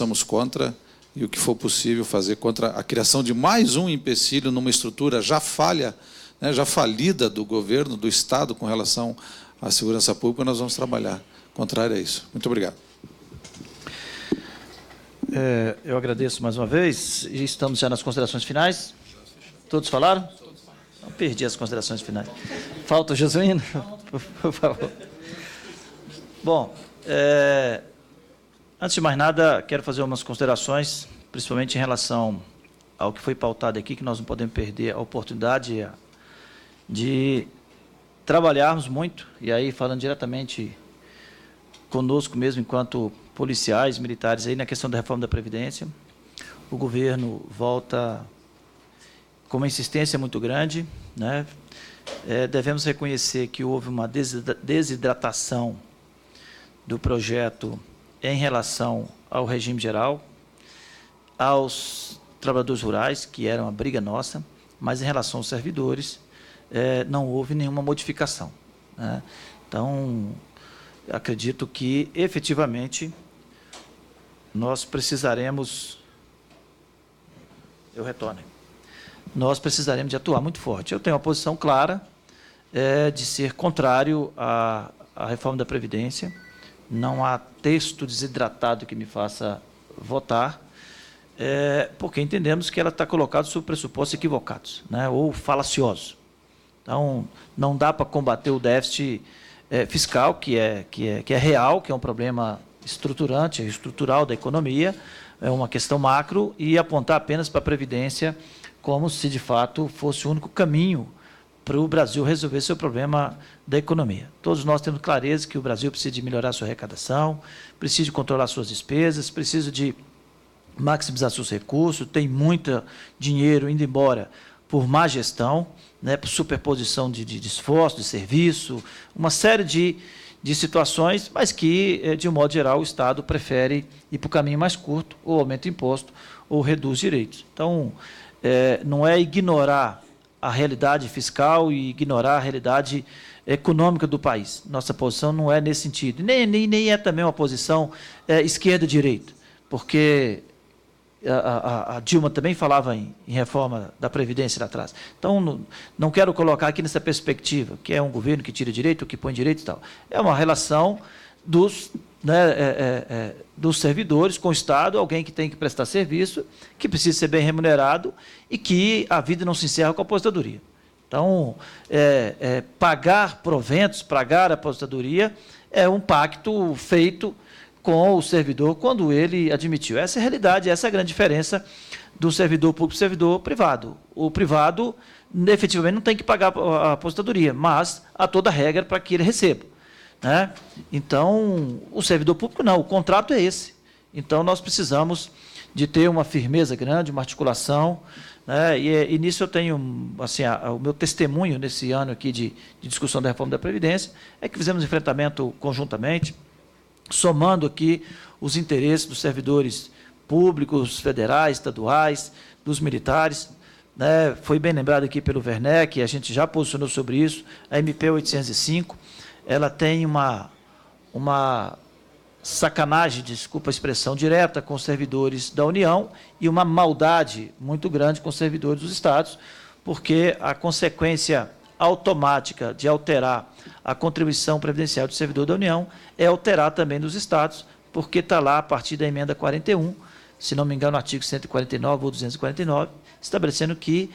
somos contra, e o que for possível fazer contra a criação de mais um empecilho numa estrutura já falha, né, já falida do governo, do Estado, com relação à segurança pública, nós vamos trabalhar contrário a isso. Muito obrigado. Eu agradeço mais uma vez, e estamos já nas considerações finais. Todos falaram? Não perdi as considerações finais. Falta o Jesuíno? Por favor. Bom, antes de mais nada, quero fazer umas considerações, principalmente em relação ao que foi pautado aqui, que nós não podemos perder a oportunidade de trabalharmos muito, e aí falando diretamente conosco mesmo, enquanto policiais, militares, aí na questão da reforma da Previdência. O governo volta com uma insistência muito grande, né? Devemos reconhecer que houve uma desidratação do projeto em relação ao regime geral, aos trabalhadores rurais, que era uma briga nossa, mas em relação aos servidores, não houve nenhuma modificação, né? Então, acredito que, efetivamente, nós precisaremos... Eu retorno. Nós precisaremos de atuar muito forte. Eu tenho uma posição clara de ser contrário à reforma da Previdência. Não há texto desidratado que me faça votar, porque entendemos que ela está colocada sob pressupostos equivocados, né, ou falaciosos. Então, não dá para combater o déficit fiscal, que é real, que é um problema estruturante, estrutural da economia, é uma questão macro, e apontar apenas para a Previdência como se, de fato, fosse o único caminho para o Brasil resolver seu problema da economia. Todos nós temos clareza que o Brasil precisa de melhorar sua arrecadação, precisa de controlar suas despesas, precisa de maximizar seus recursos, tem muito dinheiro indo embora por má gestão, né, por superposição de esforço, de serviço, uma série de situações, mas que, de um modo geral, o Estado prefere ir para o caminho mais curto, ou aumenta o imposto, ou reduz direitos. Então, não é ignorar a realidade fiscal e ignorar a realidade econômica do país. Nossa posição não é nesse sentido. Nem é também uma posição esquerda-direita, porque a Dilma também falava em reforma da Previdência lá atrás. Então, não quero colocar aqui nessa perspectiva, que é um governo que tira direito, que põe direito e tal. É uma relação dos servidores com o Estado, alguém que tem que prestar serviço, que precisa ser bem remunerado e que a vida não se encerra com a aposentadoria. Então, pagar proventos, pagar a aposentadoria, é um pacto feito com o servidor quando ele admitiu. Essa é a realidade, essa é a grande diferença do servidor público e servidor privado. O privado, efetivamente, não tem que pagar a aposentadoria, mas há toda a regra para que ele receba, né? Então, o servidor público não, o contrato é esse. Então, nós precisamos de ter uma firmeza grande, uma articulação, né? E nisso eu tenho, assim, o meu testemunho nesse ano aqui de discussão da reforma da Previdência, é que fizemos enfrentamento conjuntamente, somando aqui os interesses dos servidores públicos, federais, estaduais, dos militares, né? Foi bem lembrado aqui pelo Werneck, a gente já posicionou sobre isso, a MP 805, ela tem uma sacanagem, desculpa a expressão direta, com os servidores da União e uma maldade muito grande com os servidores dos Estados, porque a consequência automática de alterar a contribuição previdenciária do servidor da União é alterar também dos Estados, porque está lá a partir da emenda 41, se não me engano, no artigo 149 ou 249, estabelecendo que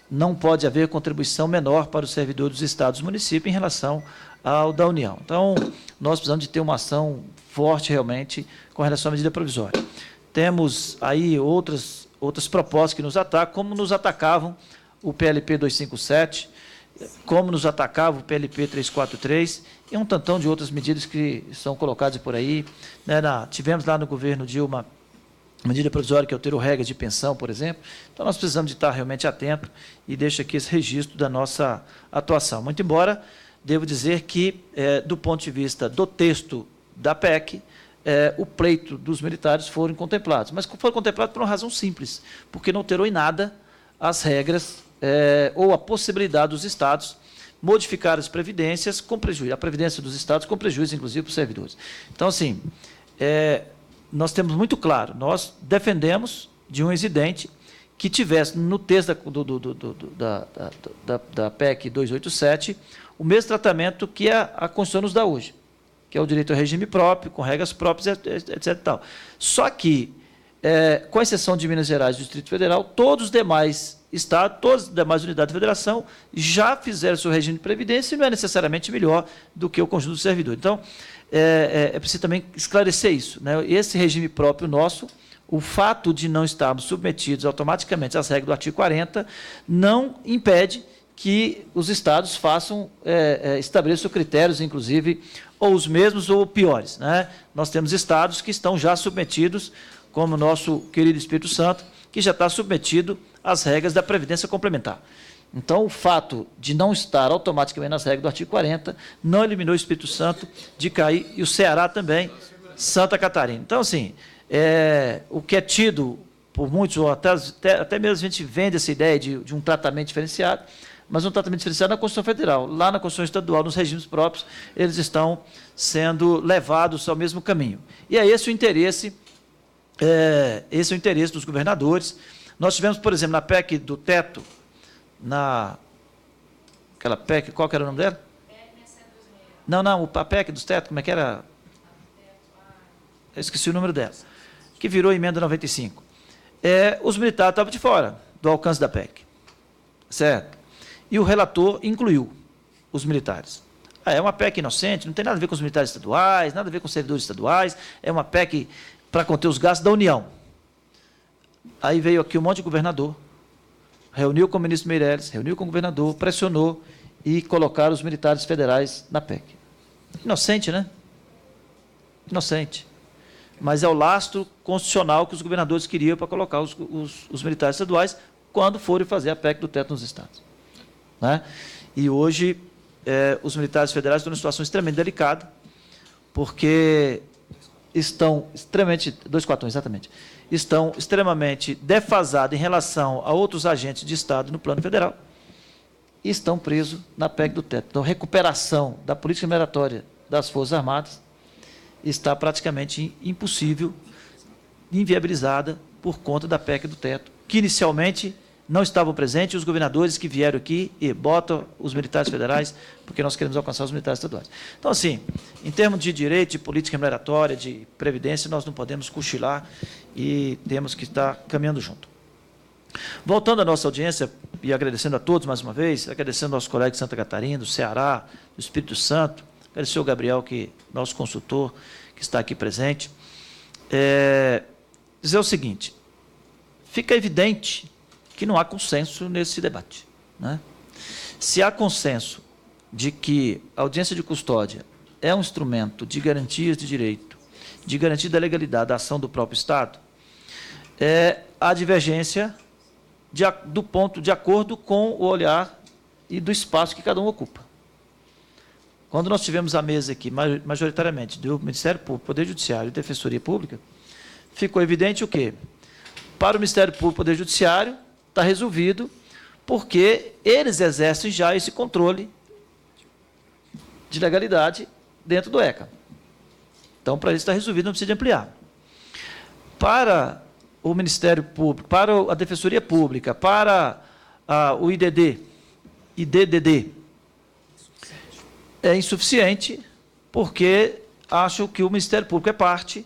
não pode haver contribuição menor para o servidor dos Estados e municípios em relação ao da União. Então, nós precisamos de ter uma ação forte, realmente, com relação à medida provisória. Temos aí outras propostas que nos atacam, como nos atacavam o PLP 257, como nos atacava o PLP 343, e um tantão de outras medidas que são colocadas por aí, né? Tivemos lá no governo Dilma medida provisória que altera regras de pensão, por exemplo. Então, nós precisamos de estar realmente atento e deixo aqui esse registro da nossa atuação. Muito embora, devo dizer que, do ponto de vista do texto da PEC, o pleito dos militares foram contemplados, mas foram contemplados por uma razão simples, porque não alterou em nada as regras ou a possibilidade dos Estados modificar as previdências com prejuízo, a previdência dos Estados com prejuízo, inclusive, para os servidores. Então, assim, nós temos muito claro, nós defendemos de um incidente que tivesse no texto da PEC 287 o mesmo tratamento que a Constituição nos dá hoje, que é o direito ao regime próprio, com regras próprias, etc. Tal. Só que, com exceção de Minas Gerais e do Distrito Federal, todos os demais estados, todas as demais unidades da federação já fizeram seu regime de previdência e não é necessariamente melhor do que o conjunto do servidor. Então, é preciso também esclarecer isso, né? Esse regime próprio nosso, o fato de não estarmos submetidos automaticamente às regras do artigo 40, não impede que os estados estabeleçam critérios, inclusive, ou os mesmos ou piores, né? Nós temos estados que estão já submetidos, como o nosso querido Espírito Santo, que já está submetido às regras da Previdência Complementar. Então, o fato de não estar automaticamente nas regras do artigo 40 não eliminou o Espírito Santo de cair, e o Ceará também, Santa Catarina. Então, assim, o que é tido por muitos, ou até mesmo a gente vende essa ideia de um tratamento diferenciado, mas um tratamento diferenciado na Constituição Federal. Lá na Constituição Estadual, nos regimes próprios, eles estão sendo levados ao mesmo caminho. E é esse o interesse, dos governadores. Nós tivemos, por exemplo, na PEC do teto, aquela PEC, qual que era o nome dela? Não, a PEC dos tetos, como é que era? Eu esqueci o número dela, que virou emenda 95. Os militares estavam de fora do alcance da PEC, certo? E o relator incluiu os militares. É uma PEC inocente, não tem nada a ver com os militares estaduais, nada a ver com os servidores estaduais, é uma PEC para conter os gastos da União. Aí veio aqui um monte de governador, reuniu com o ministro Meirelles, reuniu com o governador, pressionou e colocaram os militares federais na PEC. Inocente, né? Inocente. Mas é o lastro constitucional que os governadores queriam para colocar os militares estaduais quando forem fazer a PEC do teto nos estados. Né? E hoje, os militares federais estão numa situação extremamente delicada, porque estão extremamente, 241, exatamente, estão extremamente defasados em relação a outros agentes de Estado no plano federal e estão presos na PEC do teto. Então, a recuperação da política migratória das Forças Armadas está praticamente impossível, inviabilizada por conta da PEC do teto, que inicialmente não estavam presentes, os governadores que vieram aqui e botam os militares federais, porque nós queremos alcançar os militares estaduais. Então, assim, em termos de direito, de política remuneratória, de previdência, nós não podemos cochilar e temos que estar caminhando junto. Voltando à nossa audiência, e agradecendo a todos mais uma vez, agradecendo aos colegas de Santa Catarina, do Ceará, do Espírito Santo, agradecer ao Gabriel, nosso consultor, que está aqui presente, dizer o seguinte: fica evidente que não há consenso nesse debate, né? Se há consenso de que a audiência de custódia é um instrumento de garantias de direito, de garantia da legalidade da ação do próprio Estado, há divergência do ponto de acordo com o olhar e do espaço que cada um ocupa. Quando nós tivemos a mesa aqui, majoritariamente, do Ministério Público, Poder Judiciário e Defensoria Pública, ficou evidente o quê? Para o Ministério Público e Poder Judiciário, está resolvido, porque eles exercem já esse controle de legalidade dentro do ECA. Então, para eles está resolvido, não precisa de ampliar. Para o Ministério Público, para a Defensoria Pública, para o IDD e DDD, é insuficiente, porque acham que o Ministério Público é parte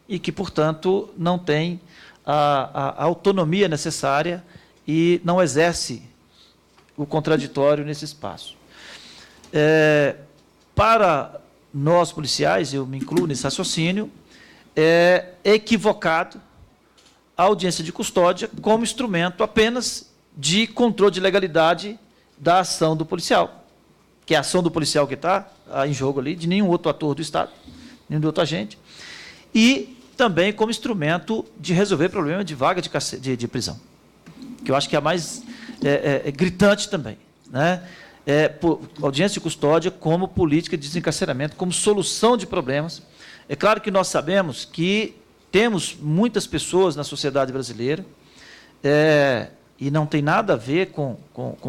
e que, portanto, não tem a autonomia necessária e não exerce o contraditório nesse espaço. Para nós, policiais, eu me incluo nesse raciocínio, é equivocado a audiência de custódia como instrumento apenas de controle de legalidade da ação do policial, que é a ação do policial que está em jogo ali, de nenhum outro ator do Estado, nenhum outro agente, e também como instrumento de resolver problema de vaga de prisão, que eu acho que é a mais gritante também, né? Audiência de custódia como política de desencarceramento, como solução de problemas. É claro que nós sabemos que temos muitas pessoas na sociedade brasileira, e não tem nada a ver com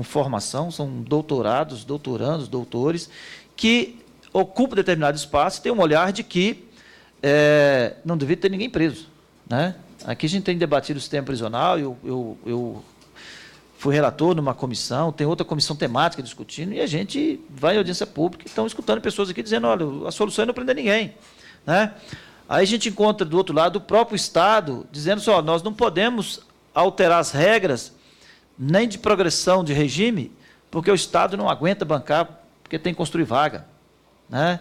formação, são doutorados, doutorandos, doutores, que ocupam determinado espaço e têm um olhar de que não devia ter ninguém preso, né? Aqui a gente tem debatido o sistema prisional, eu fui relator numa comissão, tem outra comissão temática discutindo, e a gente vai à audiência pública e estão escutando pessoas aqui dizendo, olha, a solução é não prender ninguém, né? Aí a gente encontra, do outro lado, o próprio Estado dizendo só, nós não podemos alterar as regras nem de progressão de regime, porque o Estado não aguenta bancar, porque tem que construir vaga, né?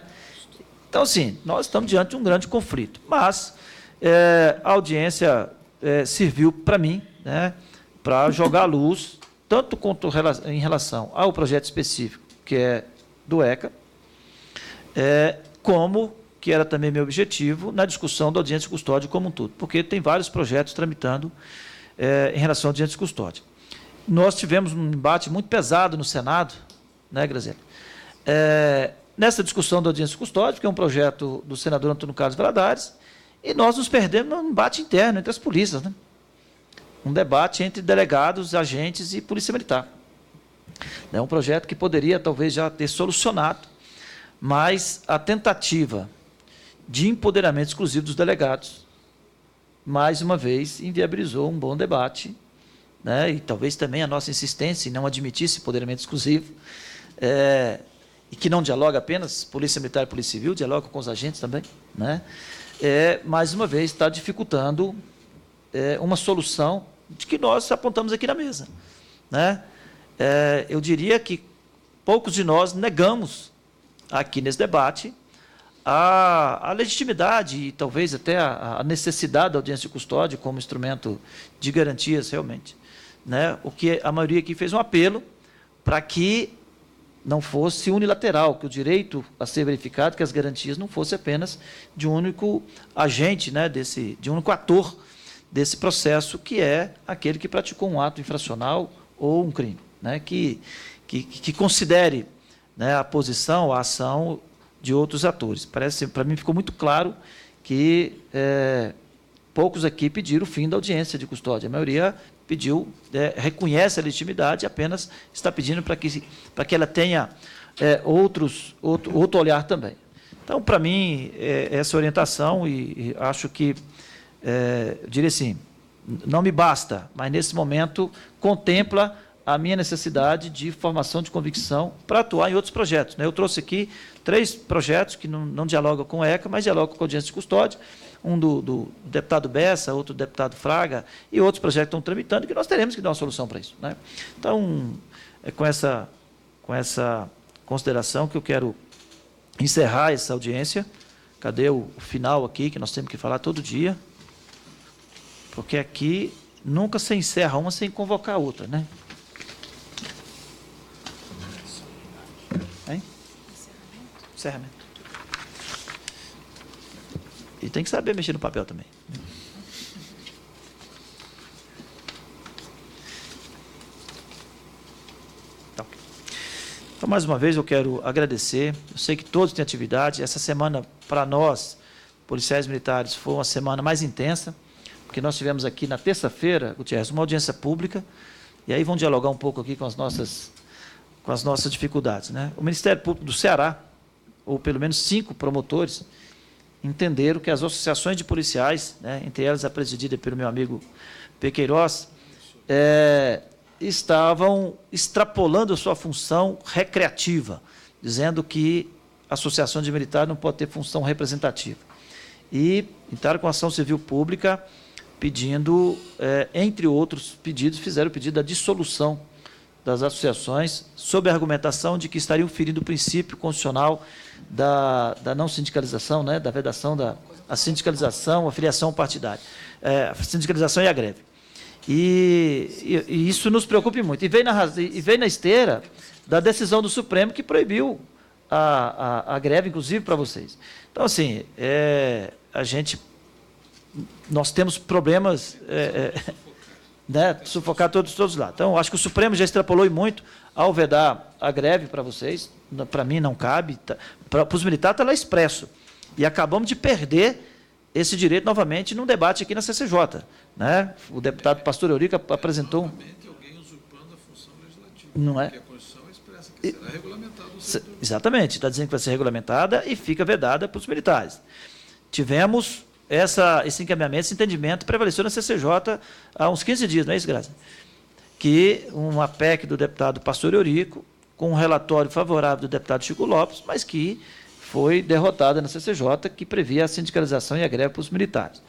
Então, assim, nós estamos diante de um grande conflito, mas a audiência serviu para mim, né, para jogar luz, tanto quanto em relação ao projeto específico, que é do ECA, como que era também meu objetivo, na discussão da audiência de custódia como um todo, porque tem vários projetos tramitando em relação à audiência de custódia. Nós tivemos um embate muito pesado no Senado, né, Graziela? Nessa discussão da audiência de custódia, que é um projeto do senador Antônio Carlos Valadares, e nós nos perdemos num embate interno entre as polícias, né? Um debate entre delegados, agentes e polícia militar. É um projeto que poderia, talvez, já ter solucionado, mas a tentativa de empoderamento exclusivo dos delegados, mais uma vez, inviabilizou um bom debate, né? E talvez também a nossa insistência em não admitir esse empoderamento exclusivo, e que não dialoga apenas Polícia Militar e Polícia Civil, dialoga com os agentes também, né? Mais uma vez, está dificultando uma solução de que nós apontamos aqui na mesa, né? Eu diria que poucos de nós negamos aqui nesse debate a legitimidade e talvez até a necessidade da audiência de custódia como instrumento de garantias realmente, né? O que a maioria aqui fez um apelo para que não fosse unilateral, que o direito a ser verificado, que as garantias não fossem apenas de um único agente, né, de um único ator desse processo, que é aquele que praticou um ato infracional ou um crime, né, que considere, né, a posição, a ação de outros atores. Parece, para mim, ficou muito claro que poucos aqui pediram o fim da audiência de custódia. A maioria pediu, reconhece a legitimidade, apenas está pedindo para que ela tenha outro olhar também. Então, para mim, essa orientação, e acho que, eu diria assim, não me basta, mas nesse momento contempla a minha necessidade de formação de convicção para atuar em outros projetos, né? Eu trouxe aqui 3 projetos que não dialogam com o ECA, mas dialogam com a audiência de custódia, um do deputado Bessa, outro do deputado Fraga, e outros projetos que estão tramitando, que nós teremos que dar uma solução para isso, né? Então, com essa consideração que eu quero encerrar essa audiência. Cadê o final aqui, que nós temos que falar todo dia? Porque aqui nunca se encerra uma sem convocar outra, né? Hein? Encerramento. E tem que saber mexer no papel também. Então, mais uma vez, eu quero agradecer. Eu sei que todos têm atividade. Essa semana, para nós, policiais militares, foi uma semana mais intensa, porque nós tivemos aqui na terça-feira, Gutierrez, uma audiência pública, e aí vão dialogar um pouco aqui com as nossas dificuldades, né? O Ministério Público do Ceará, ou pelo menos 5 promotores, entenderam que as associações de policiais, né, entre elas a presidida pelo meu amigo Pequeiroz, estavam extrapolando a sua função recreativa, dizendo que a associação de militares não pode ter função representativa. E entraram com ação civil pública pedindo, entre outros pedidos, fizeram o pedido da dissolução das associações, sob a argumentação de que estariam ferindo o princípio constitucional da não sindicalização, né, da vedação da sindicalização, a filiação partidária, a sindicalização e a greve. E isso nos preocupa muito. E veio na esteira da decisão do Supremo que proibiu a greve, inclusive, para vocês. Então, assim, nós temos problemas, né, sufocar todos lá. Então, acho que o Supremo já extrapolou muito ao vedar a greve para vocês. Para mim, não cabe. Para os militares, está lá expresso. E acabamos de perder esse direito novamente num debate aqui na CCJ. Né? O deputado Pastor Eurico apresentou... alguém usurpando a função legislativa. Não é? Porque a Constituição expressa que será regulamentado. Exatamente. Está dizendo que vai ser regulamentada e fica vedada para os militares. tivemos esse encaminhamento, esse entendimento prevaleceu na CCJ há uns 15 dias, não é isso, Graça? Que uma PEC do deputado Pastor Eurico, com um relatório favorável do deputado Chico Lopes, mas que foi derrotada na CCJ, que previa a sindicalização e a greve para os militares.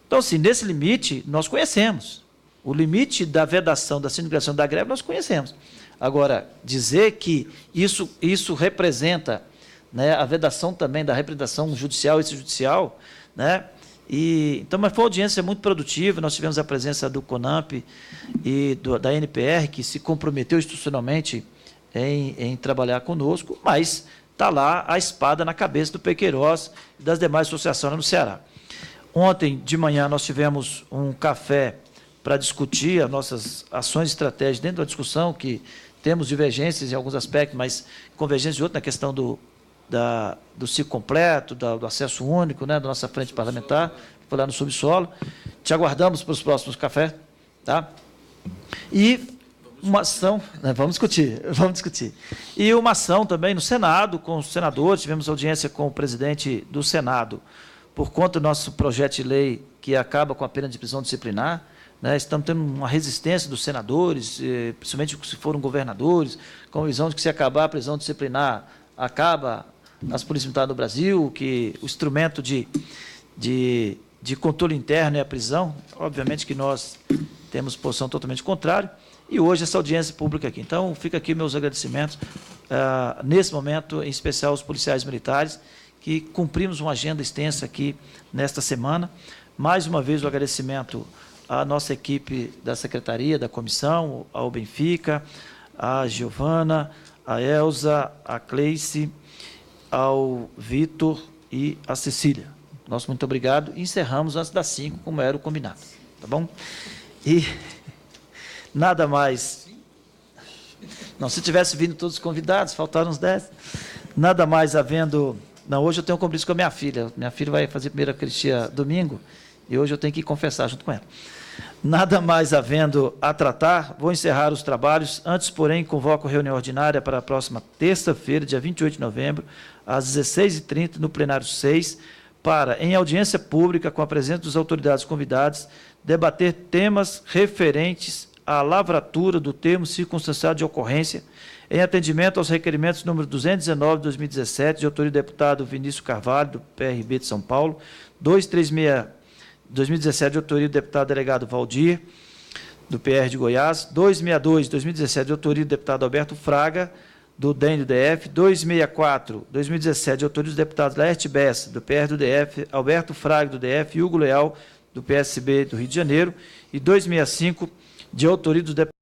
Então, assim, nesse limite, nós conhecemos. O limite da vedação, da sindicalização da greve, nós conhecemos. Agora, dizer que isso representa, né, a vedação também da representação judicial e extrajudicial, né? Então, mas foi uma audiência muito produtiva, nós tivemos a presença do CONAMP e da NPR, que se comprometeu institucionalmente em trabalhar conosco, mas está lá a espada na cabeça do Pequeiroz e das demais associações no Ceará. Ontem de manhã nós tivemos um café para discutir as nossas ações estratégicas dentro da discussão, que temos divergências em alguns aspectos, mas convergências de outros na questão do ciclo completo, do acesso único, né, da nossa frente parlamentar, foi lá no subsolo. Te aguardamos para os próximos cafés, tá? E uma ação, né, vamos discutir. E uma ação também no Senado, com os senadores, tivemos audiência com o presidente do Senado, por conta do nosso projeto de lei que acaba com a pena de prisão disciplinar, né, estamos tendo uma resistência dos senadores, principalmente se foram governadores, com a visão de que se acabar a prisão disciplinar, acaba as polícias militares do Brasil, que o instrumento de controle interno é a prisão. Obviamente que nós temos posição totalmente contrária, e hoje essa audiência pública aqui. Então, fica aqui meus agradecimentos, nesse momento, em especial aos policiais militares, que cumprimos uma agenda extensa aqui nesta semana. Mais uma vez, o agradecimento à nossa equipe da Secretaria, da Comissão, ao Benfica, à Giovana, à Elza, à Cleice, ao Vitor e à Cecília. Nosso muito obrigado. Encerramos antes das 5, como era o combinado. Tá bom? E nada mais. Não, se tivesse vindo todos os convidados, faltaram uns 10. Nada mais havendo. Não, hoje eu tenho um compromisso com a minha filha. Minha filha vai fazer a primeira Eucaristia domingo, e hoje eu tenho que confessar junto com ela. Nada mais havendo a tratar, vou encerrar os trabalhos. Antes, porém, convoco a reunião ordinária para a próxima terça-feira, dia 28 de novembro, às 16h30, no plenário 6, para, em audiência pública, com a presença dos autoridades convidadas, debater temas referentes à lavratura do termo circunstanciado de ocorrência, em atendimento aos requerimentos número 219 de 2017, de autoria do deputado Vinícius Carvalho, do PRB de São Paulo, 236 2017, de autoria do deputado delegado Valdir, do PR de Goiás, 262, 2017, de autoria do deputado Alberto Fraga, do DEM do DF, 264, 2017, de autoria dos deputados Laerte Bessa, do PR do DF, Alberto Fraga, do DF, e Hugo Leal, do PSB do Rio de Janeiro, e 265, de autoria dos deputados